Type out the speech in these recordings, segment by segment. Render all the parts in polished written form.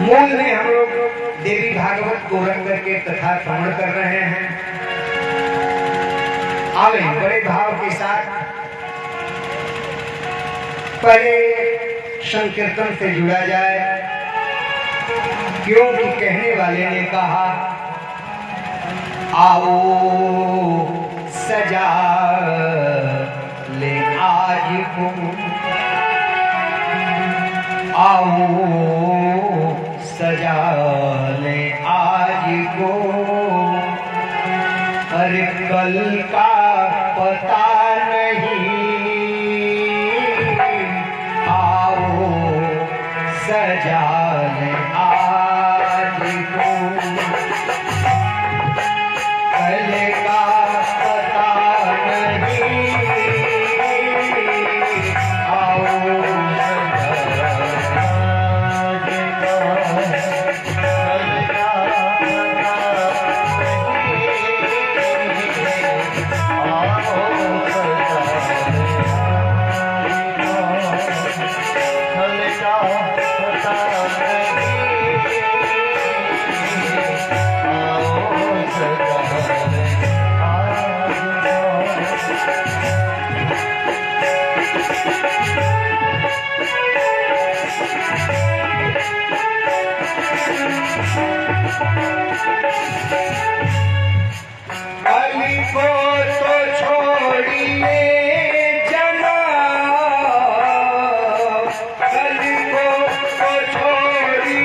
मूल में हम लोग देवी भागवत गौरंग के कथा श्रवण कर रहे हैं। आगे बड़े भाव के साथ पहले संकीर्तन से जुड़ा जाए, क्योंकि कहने वाले ने कहा आओ सजा ले आज तुम, आओ सजा ले आज को, अरे कल का पता नहीं, आओ सजा ले आज को, कल का पता नहीं, आओ छोड़िए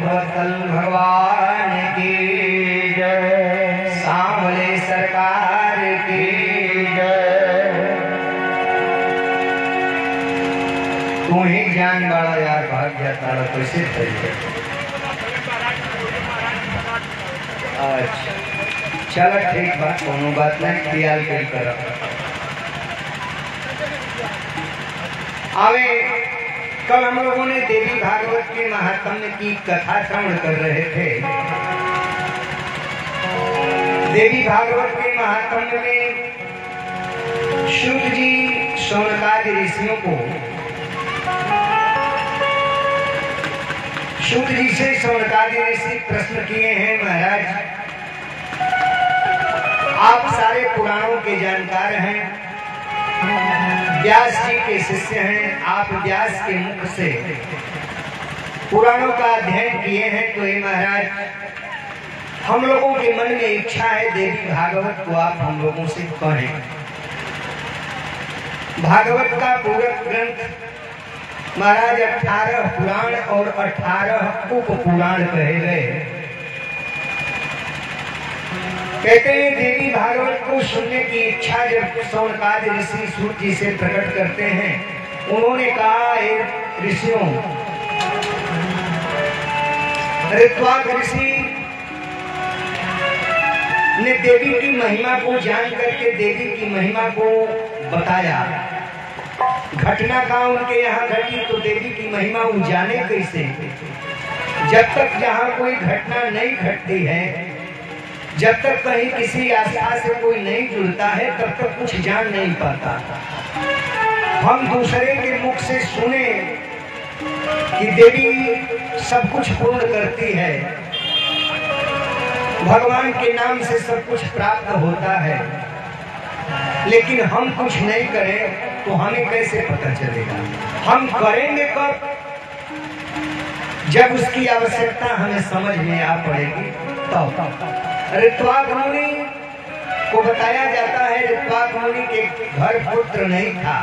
भगवतल भगवान की जय, सांवले सरकार की जय। तू ही ज्ञान वाला यार, भाग्य तारा कैसे करिए। अच्छा चलो ठीक बात, कोनो बात नहीं, ख्याल कर आवे। कल हम लोगों ने देवी भागवत के महात्म्य की कथा श्रवण कर रहे थे। देवी भागवत के महात्म्य में शुक जी शौनकादि ऋषियों को, शुक जी से शौनकादि ऋषि प्रश्न किए हैं, महाराज आप सारे पुराणों के जानकार हैं, व्यास जी के शिष्य हैं, आप व्यास के मुख से पुराणों का अध्ययन किए हैं, तो ये महाराज हम लोगों के मन में इच्छा है देवी भागवत को आप हम लोगों से कहें। भागवत का पूरक ग्रंथ महाराज 18 पुराण और 18 उप पुराण कहे गए। कहते हैं देवी भागवत को सुनने की इच्छा जब शौनकादि ऋषि सूत जी से प्रकट करते हैं, उन्होंने कहा हे ऋषियों, ऋत्वाक ऋषि ने देवी की महिमा को जान करके देवी की महिमा को बताया। घटना का उनके यहाँ घटी तो देवी की महिमा वो जाने कैसे। जब तक जहाँ कोई घटना नहीं घटती है, जब तक कहीं किसी आस्था से कोई नहीं जुड़ता है, तब तक कुछ जान नहीं पाता। हम दूसरे के मुख से सुने कि देवी सब कुछ पूर्ण करती है, भगवान के नाम से सब कुछ प्राप्त होता है, लेकिन हम कुछ नहीं करें तो हमें कैसे पता चलेगा। हम करेंगे कब, जब उसकी आवश्यकता हमें समझ में आ पड़ेगी तब। ऋत्वाक मुनि को बताया जाता है, ऋत्वाक मुनि के घर पुत्र नहीं था।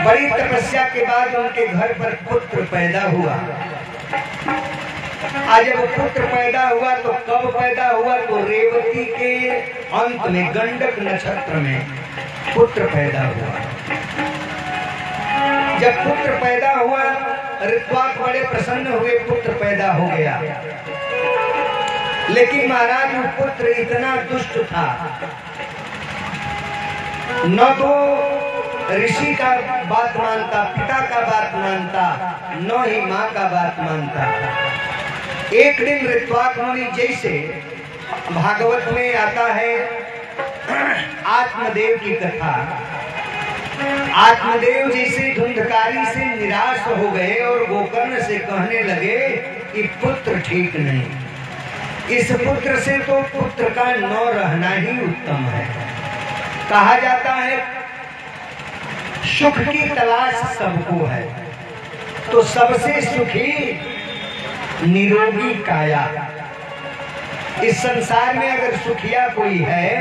बड़ी तपस्या के बाद उनके घर पर पुत्र पैदा हुआ। आज जब पुत्र पैदा हुआ तो कब पैदा हुआ, तो रेवती के अंत में गंडक नक्षत्र में पुत्र पैदा हुआ। जब पुत्र पैदा हुआ ऋत्वाक बड़े प्रसन्न हुए, पुत्र पैदा हो गया। लेकिन महाराज वो पुत्र इतना दुष्ट था, न तो ऋषि का बात मानता, पिता का बात मानता, न ही माँ का बात मानता। एक दिन ऋत्वाक मुनि, जैसे भागवत में आता है आत्मदेव की कथा, आत्मदेव जैसे धुंधकारी से निराश हो गए और गोकर्ण से कहने लगे कि पुत्र ठीक नहीं, इस पुत्र से तो पुत्र का न रहना ही उत्तम है। कहा जाता है सुख की तलाश सबको है, तो सबसे सुखी निरोगी काया। इस संसार में अगर सुखिया कोई है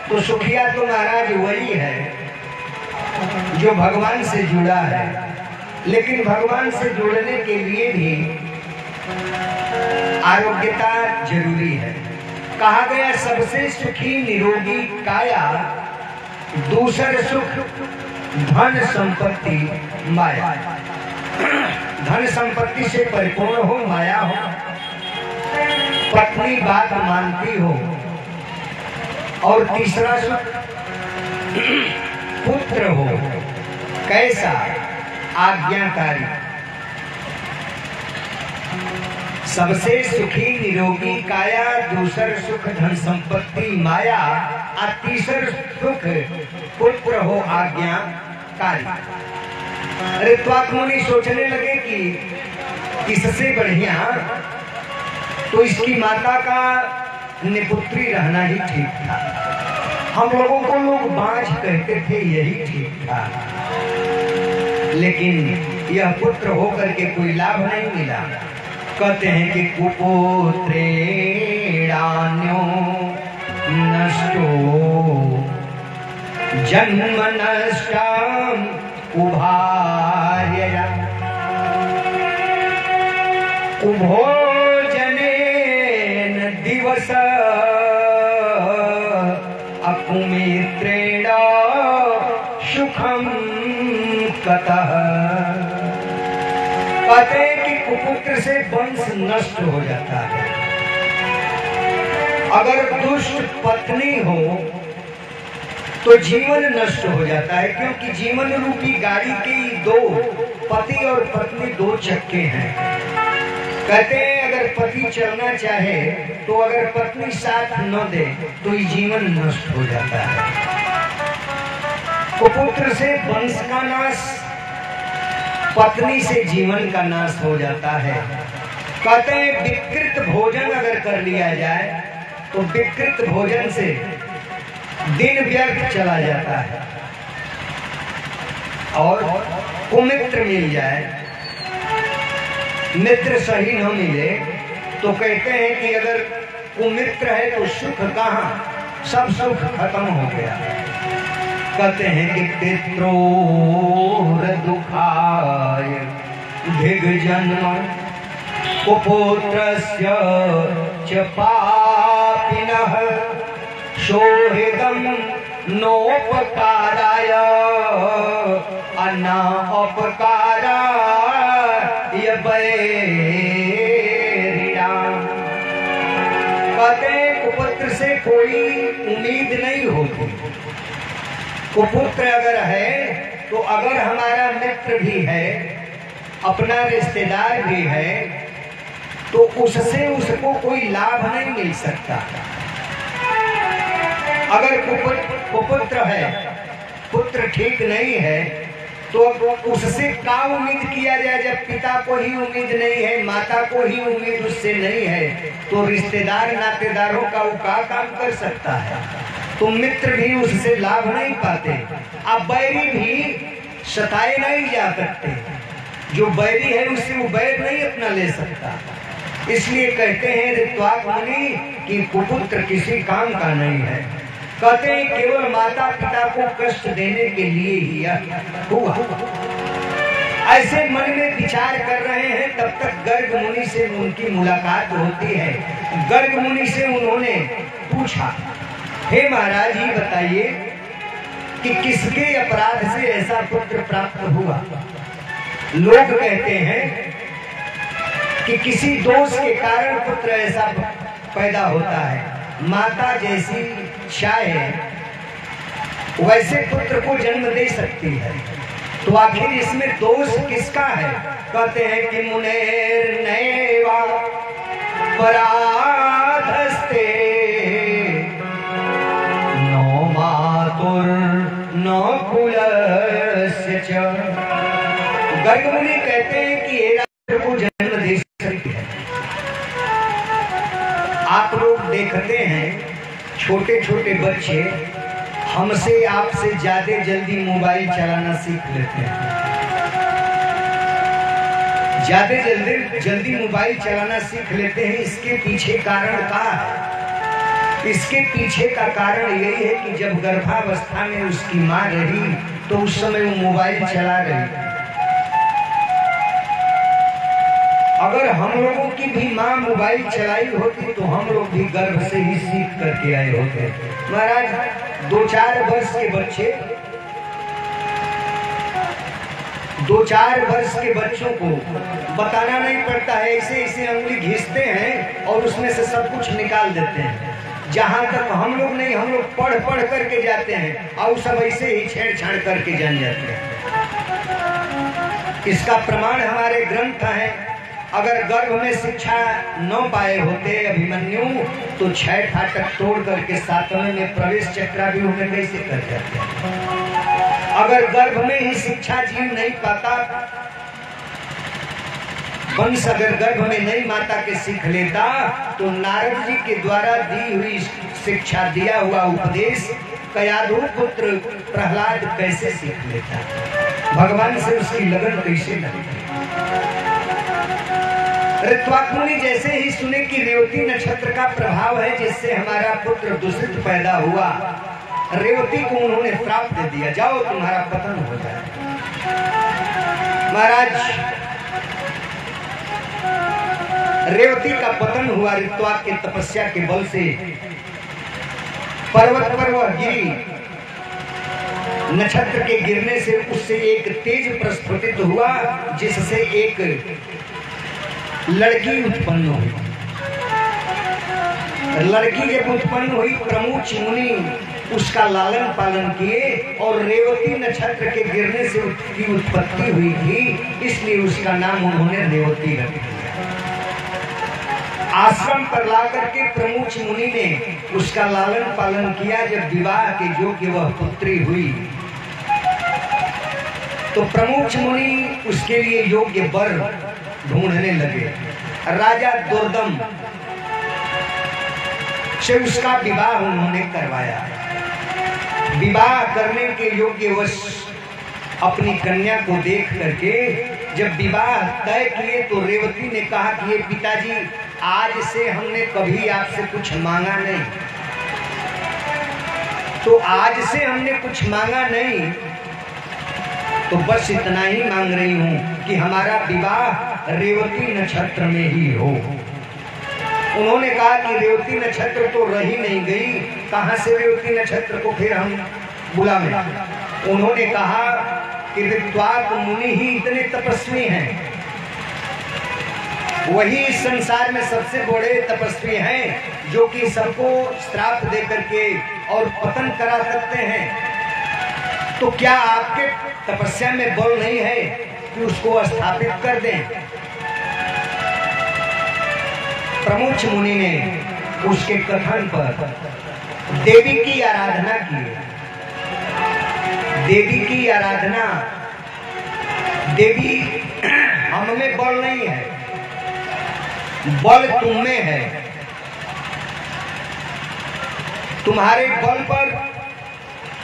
तो सुखिया तो महाराज वही है जो भगवान से जुड़ा है। लेकिन भगवान से जुड़ने के लिए भी आरोग्यता जरूरी है। कहा गया सबसे सुखी निरोगी काया, दूसर सुख धन संपत्ति माया। धन संपत्ति से परिपूर्ण हो, माया हो, पत्नी बात मानती हो, और तीसरा सुख पुत्र हो। कैसा? आज्ञाकारी। सबसे सुखी निरोगी काया, दूसर सुख धन संपत्ति माया, और तीसर सुख पुत्र हो आज्ञाकारी। ऋत्वाक मुनि सोचने लगे कि इससे बढ़िया तो इसकी माता का निपुत्री रहना ही ठीक था। हम लोगों को लोग बांझ कहते थे, यही ठीक था। लेकिन यह पुत्र होकर के कोई लाभ नहीं मिला। कहते हैं कि कुपुत्रेणान्यो नष्टो जन्म नष्टम उभार्यया। उभोजनेन दिवस अकुमित्रेण सुखम कतः। कहते हैं कि कुपुत्र से वंश नष्ट हो जाता है। अगर दुष्ट पत्नी हो तो जीवन नष्ट हो जाता है, क्योंकि जीवन रूपी गाड़ी के दो पति और पत्नी दो चक्के हैं। कहते हैं अगर पति चलना चाहे तो अगर पत्नी साथ न दे तो ये जीवन नष्ट हो जाता है। कुपुत्र से वंश का नाश, पत्नी से जीवन का नाश हो जाता है। कहते हैं विकृत भोजन अगर कर लिया जाए तो विकृत भोजन से दिन व्यर्थ चला जाता है। और कुमित्र मिल जाए, मित्र सही न मिले तो कहते हैं कि अगर कुमित्र है तो सुख कहाँ, सब सुख खत्म हो गया। कहते हैं कि पित्रोर दुखाय दिग्जन्म कुपुत्रस्य च पापिनः सोहिदं नोपकाराय अनापकाराय वैरिणाम्। कहते हैं कुपुत्र से कोई उम्मीद नहीं होती। कुपुत्र अगर है तो अगर हमारा मित्र भी है, अपना रिश्तेदार भी है, तो उससे उसको कोई लाभ नहीं मिल सकता। अगर कुपुत्र है, पुत्र ठीक नहीं है, तो उससे क्या उम्मीद किया जाए? जब पिता को ही उम्मीद नहीं है, माता को ही उम्मीद उससे नहीं है, तो रिश्तेदार नातेदारों का वो क्या काम कर सकता है? तो मित्र भी उससे लाभ नहीं पाते। अब बैरी भी सताए नहीं जा सकते। जो बैरी है उससे वो बैर नहीं अपना ले सकता। इसलिए कहते हैं ऋत्वाक मुनि कि कुपुत्र किसी काम का नहीं है। कहते हैं केवल माता पिता को कष्ट देने के लिए ही हुआ। ऐसे मन में विचार कर रहे हैं, तब तक गर्ग मुनि से उनकी मुलाकात होती है। गर्ग मुनि से उन्होंने पूछा, हे महाराज जी बताइए कि किसके अपराध से ऐसा पुत्र प्राप्त हुआ? लोग कहते हैं कि किसी दोष के कारण पुत्र ऐसा पैदा होता है। माता जैसी चाहे वैसे पुत्र को जन्म दे सकती है, तो आखिर इसमें दोष किसका है? कहते हैं कि मुनेर नैवा पराधस्ते नो मातुर नो कुलस्य च। गर्ग मुनि कहते हैं कि ये पुत्र को जन्म दे सकती है। आप लोग देखते हैं छोटे छोटे बच्चे हमसे आपसे ज्यादा जल्दी मोबाइल चलाना सीख लेते हैं। ज्यादा जल्दी मोबाइल चलाना सीख लेते हैं। इसके पीछे कारण क्या है? इसके पीछे का कारण यही है कि जब गर्भावस्था में उसकी माँ रही तो उस समय वो मोबाइल चला रही। अगर हम लोगों की भी माँ मोबाइल चलाई होती तो हम लोग भी गर्भ से ही सीख करके आए होते। महाराज 2-4 वर्ष के बच्चे 2-4 वर्ष के बच्चों को बताना नहीं पड़ता है, ऐसे ऐसे उंगली घिसते हैं और उसमें से सब कुछ निकाल देते हैं। जहाँ तक हम लोग नहीं, हम लोग पढ़ करके जाते हैं और सब ऐसे ही छेड़छाड़ करके जान जाते हैं। इसका प्रमाण हमारे ग्रंथ हैं। अगर गर्भ में शिक्षा न पाए होते अभिमन्यु तो 6 फाटक तोड़ करके 7वें में प्रवेश चक्राव्यूह में कैसे कर जाते? अगर गर्भ में ही शिक्षा जीव नहीं पाता, वंश अगर गर्भ में नहीं माता के सीख लेता तो नारद जी के द्वारा दी हुई शिक्षा, दिया हुआ उपदेश कयाधु पुत्र प्रहलाद कैसे सीख लेता? भगवान से उसकी लगन कैसे लगती? ऋत्वाक मुनि जैसे ही सुने कि रेवती नक्षत्र का प्रभाव है जिससे हमारा पुत्र दूषित पैदा हुआ, रेवती को उन्होंने श्राप दे दिया, जाओ तुम्हारा पतन हो जाए। महाराज रेवती का पतन हुआ ऋत्वा के तपस्या के बल से। पर्वत पर वह गिरी, नक्षत्र के गिरने से उससे एक तेज प्रस्फुटित हुआ जिससे एक लड़की उत्पन्न हुई। लड़की जब उत्पन्न हुई प्रमुच मुनि उसका लालन पालन किए और रेवती नक्षत्र के गिरने से उसकी उत्पत्ति हुई थी, इसलिए उसका नाम उन्होंने रेवती रख दिया। आश्रम पर ला करके प्रमुच मुनि ने उसका लालन पालन किया। जब विवाह के योग्य वह पुत्री हुई तो प्रमुख मुनि उसके लिए योग्य वर ढूंढने लगे। राजा दुर्दम से उसका विवाह उन्होंने करवाया। विवाह करने के योग्य वश अपनी कन्या को देख करके जब विवाह तय किए तो रेवती ने कहा कि ये पिताजी, आज से हमने कभी आपसे कुछ मांगा नहीं, तो आज से हमने कुछ मांगा नहीं, तो बस इतना ही मांग रही हूं कि हमारा विवाह रेवती नक्षत्र में ही हो। उन्होंने कहा कि रेवती नक्षत्र तो रही नहीं गई, कहां से रेवती नक्षत्र को फिर हम बुलावें। उन्होंने कहा कि ऋत्वाक मुनि ही इतने तपस्वी हैं, वही इस संसार में सबसे बड़े तपस्वी हैं जो कि सबको श्राप दे करके और पतन करा सकते हैं। तो क्या आपके तपस्या में बल नहीं है कि उसको स्थापित कर दें? प्रमुख मुनि ने उसके कथन पर देवी की आराधना की। देवी की आराधना, देवी हम में बल नहीं है, बल तुम में है। तुम्हारे बल पर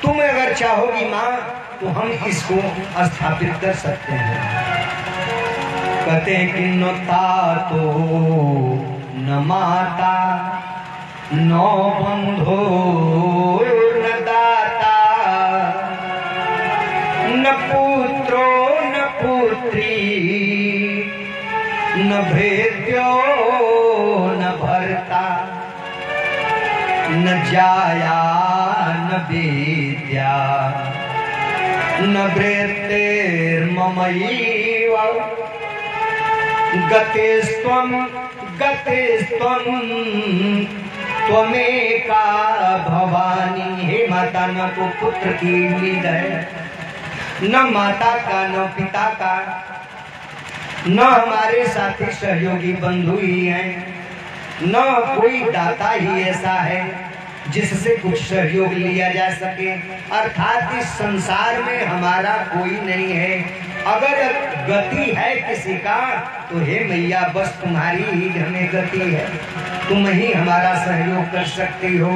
तुम अगर चाहोगी मां तो हम इसको स्थापित कर सकते हैं। कहते हैं कि न तातो न माता न बंधो न दाता न पुत्रो न पुत्री न भृत्यो न भर्ता न जाया न विद्या न वृत्तिर्ममैव गतिस्त्वं त्वमेका भवानी। हे माता, न तो पुत्र की उम्मीद है, न माता का, न पिता का, न हमारे साथी सहयोगी बंधु ही हैं, न कोई दाता ही ऐसा है जिससे कुछ सहयोग लिया जा सके। अर्थात इस संसार में हमारा कोई नहीं है। अगर गति है किसी का तो हे मैया, बस तुम्हारी ही हमें गति है, तुम ही हमारा सहयोग कर सकती हो।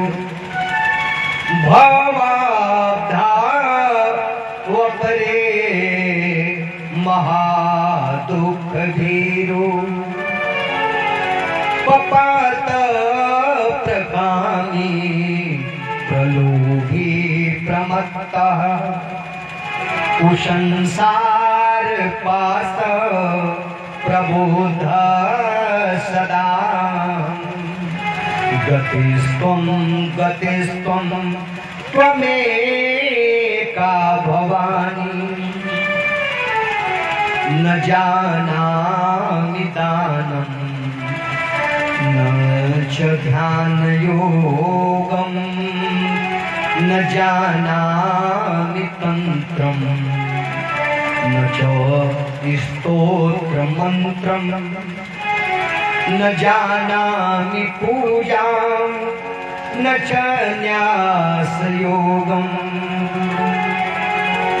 भवाब्धा वपरे महादुख भीरो पपात प्रकामी प्रलोभी प्रमत्तः कुसंसार पास प्रबोध सदा। गतिस्त्वं त्वमेका भवानी न जानामि दानं न च ध्यानयोगं न जानामि तंत्रं न च स्तोत्रमन्त्रं न जानामि पूजां न च न्यासयोगं।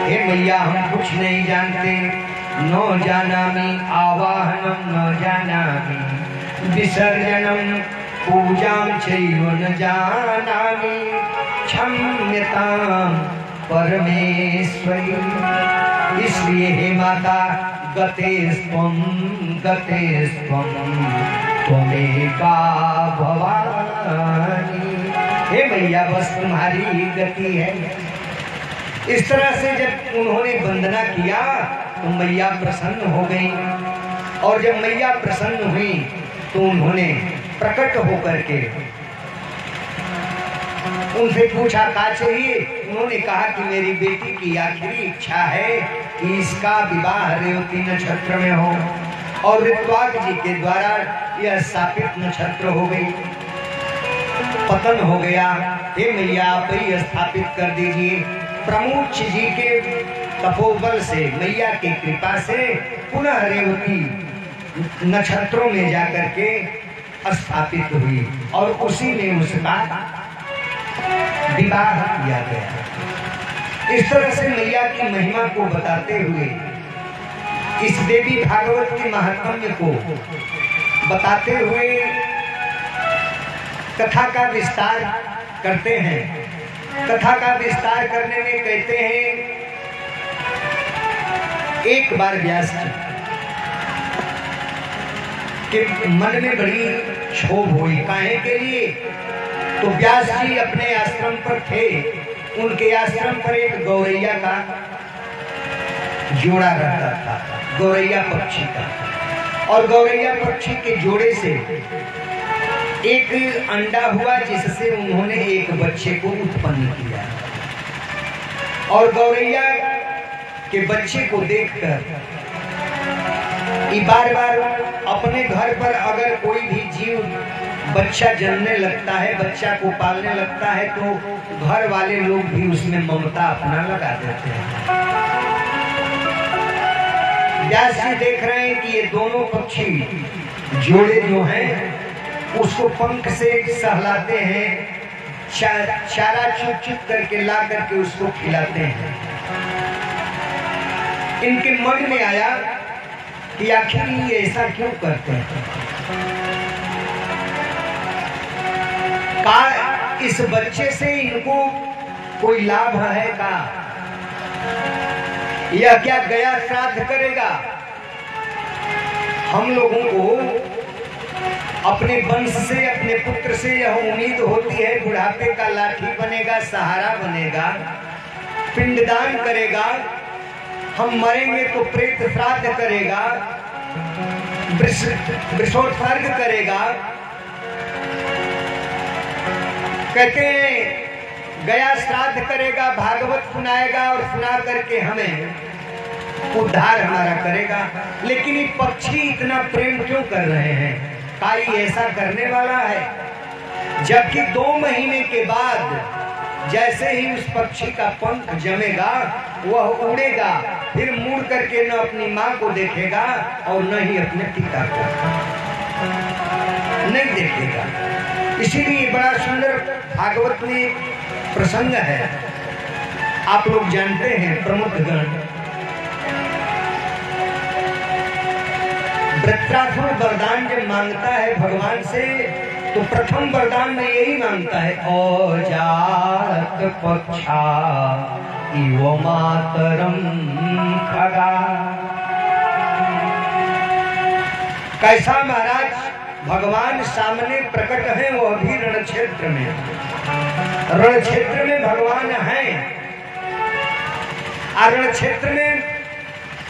हे मैया, हम कुछ नहीं जानते। न जानामि आवाहनं न जानामि विसर्जनं पूजां चैव न जानामि क्षम्यतां परमेश्वरी। इसलिए हे माता, गतेस्त्वं त्वमेका भवानी। हे मैया, बस तुम्हारी ही गति है। इस तरह से जब उन्होंने वंदना किया तो मैया प्रसन्न हो गई। और जब मैया प्रसन्न हुई तो उन्होंने प्रकट होकर के उनसे पूछा क्या चाहिए। उन्होंने कहा कि मेरी बेटी की आखिरी इच्छा है कि इसका विवाह रेवती नक्षत्र में हो और ऋत्वाक जी के द्वारा यह स्थापित नक्षत्र हो गई, पतन हो गया। हे मैया आप ही स्थापित कर दीजिए। प्रमुख जी के तपोबल से, मैया की कृपा से पुनः रेवती नक्षत्रों में जाकर के स्थापित हुई और उसी में उसका विवाह किया गया। इस तरह से मैया की महिमा को बताते हुए, इस देवी भागवत के महात्म्य को बताते हुए कथा का विस्तार करते हैं। कथा का विस्तार करने में कहते हैं, एक बार व्यास जी के मन में बड़ी क्षोभ हुई। काहे के लिए? तो व्यास जी अपने आश्रम पर थे, उनके आश्रम पर एक गौरैया का जोड़ा रहता था, गौरैया पक्षी का, और गौरैया पक्षी के जोड़े से एक अंडा हुआ जिससे उन्होंने एक बच्चे को उत्पन्न किया। और गौरैया के बच्चे को देखकर बार बार अपने घर पर अगर कोई भी जीव बच्चा जन्मने लगता है, बच्चा को पालने लगता है, तो घर वाले लोग भी उसमें ममता अपना लगा देते हैं। व्यास जी देख रहे हैं कि ये दोनों पक्षी जोड़े जो हैं उसको पंख से सहलाते हैं, चारा चुप चुप करके ला करके उसको खिलाते हैं। इनके मन में आया कि आखिर ये ऐसा क्यों करते हैं। इस बच्चे से इनको कोई लाभ है का? यह क्या गया श्राद्ध करेगा? हम लोगों को अपने वंश से, अपने पुत्र से यह उम्मीद होती है बुढ़ापे का लाठी बनेगा, सहारा बनेगा, पिंडदान करेगा, हम मरेंगे तो प्रेत श्राद्ध करेगा, वृषोत्सर्ग करेगा। कहते हैं गया श्राद्ध करेगा, भागवत सुनाएगा और सुना करके हमें उद्धार हमारा करेगा। लेकिन ये पक्षी इतना प्रेम क्यों कर रहे हैं? काई ऐसा करने वाला है? जबकि 2 महीने के बाद जैसे ही उस पक्षी का पंख जमेगा वह उड़ेगा, फिर मुड़ करके न अपनी माँ को देखेगा और न ही अपने पिता को नहीं देखेगा। इसीलिए बड़ा सुंदर भागवत में प्रसंग है, आप लोग जानते हैं। प्रमुखगण वृत्रासुर वरदान जब मांगता है भगवान से तो प्रथम वरदान में यही मांगता है, अजात पक्षा इव मातरम खगा। कैसा महाराज भगवान सामने प्रकट है, वह भी रण क्षेत्र में। रण क्षेत्र में भगवान हैं, रण क्षेत्र में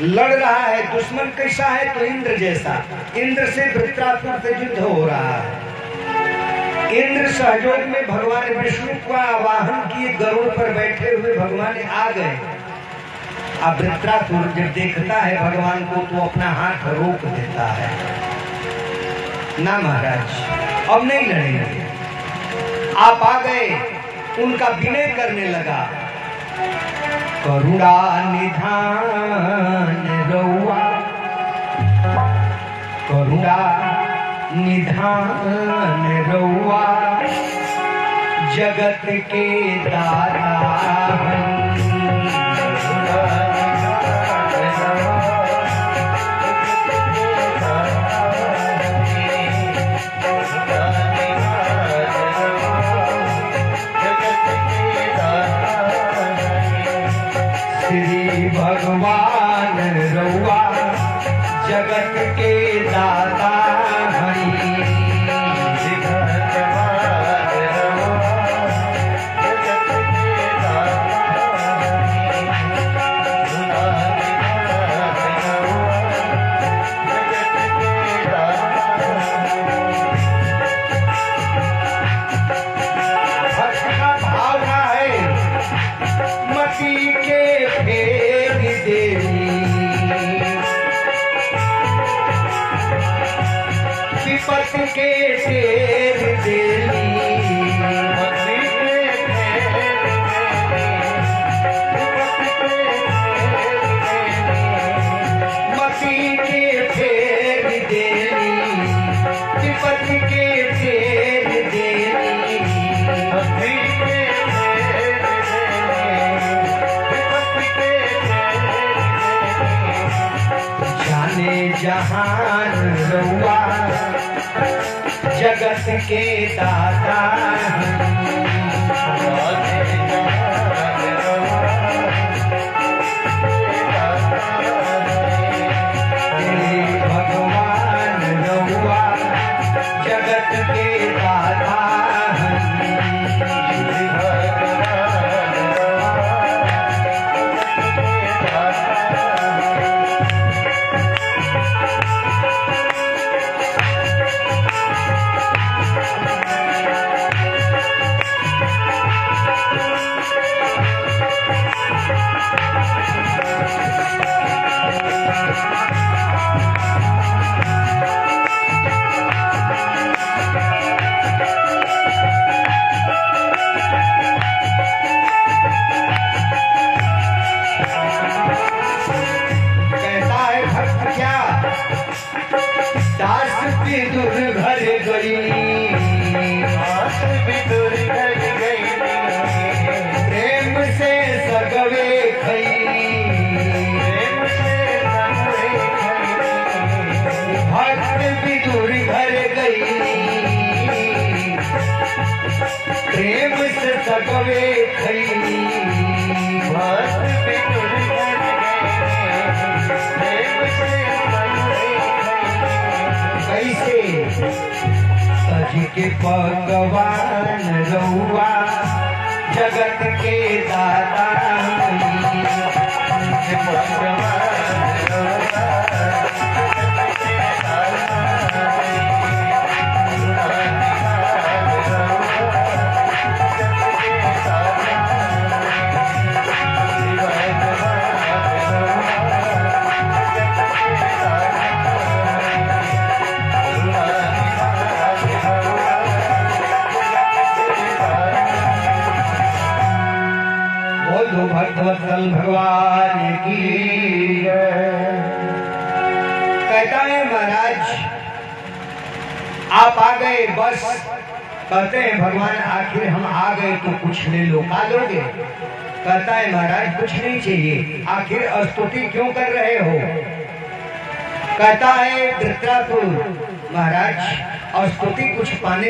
लड़ रहा है। दुश्मन कैसा है? तो इंद्र जैसा। इंद्र से वृत्रासुर से युद्ध हो रहा है। इंद्र सहयोग में भगवान विष्णु का आवाहन किए, गरुड़ पर बैठे हुए भगवान आ गए। अब वृत्रासुर जब देखता है भगवान को तो अपना हाथ रोक देता है, ना महाराज अब नहीं लड़ेंगे, आप आ गए। उनका विनय करने लगा, करुणा निधान रउआ, करुणा निधान रउआ, जगत के दाता। श्री भगवान रउआ जगत के दाता हरि। के शेर देली मती के फेर देली विपत के फेर देली जाने जहान रउआ जगत के दाता भगवान रउआ जगत के दाता दास विदुर घर गई प्रेम से सगवे खई भक्त विदुर घर गई प्रेम से सगवे खई भक्त विदुर घर कैसे सज के पकवान रउआ जगत के दाता भगवत्सल भगवान की कहता है महाराज आप आ गए बस कहते हैं भगवान आखिर हम आ गए तो कुछ ले लो का लोगे कहता है महाराज कुछ नहीं चाहिए आखिर स्तुति क्यों कर रहे हो कहता है धृतराष्ट्र महाराज स्तुति कुछ पाने